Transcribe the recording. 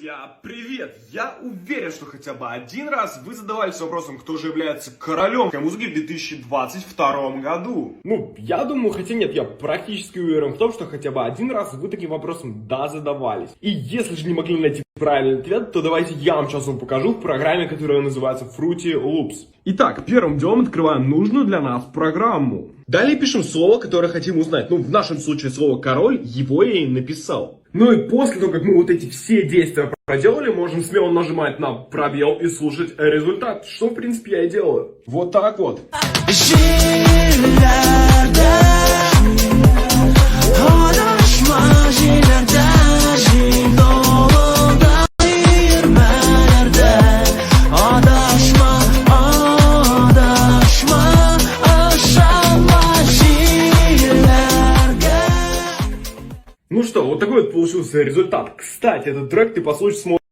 Друзья, привет! Я уверен, что хотя бы один раз вы задавались вопросом, кто же является королем музыки в 2022 году. Ну, я думаю, хотя нет, я практически уверен в том, что хотя бы один раз вы таким вопросом задавались. И если же не могли найти правильный ответ, то давайте я вам сейчас покажу в программе, которая называется Fruity Loops. Итак, первым делом открываем нужную для нас программу. Далее пишем слово, которое хотим узнать. Ну, в нашем случае слово «король», его я и написал. Ну и после того, как мы вот эти все действия проделали, можем смело нажимать на пробел и слушать результат, что в принципе я и делаю. Вот так вот. Ну что, вот такой вот получился результат. Кстати, этот трек ты послушать сможешь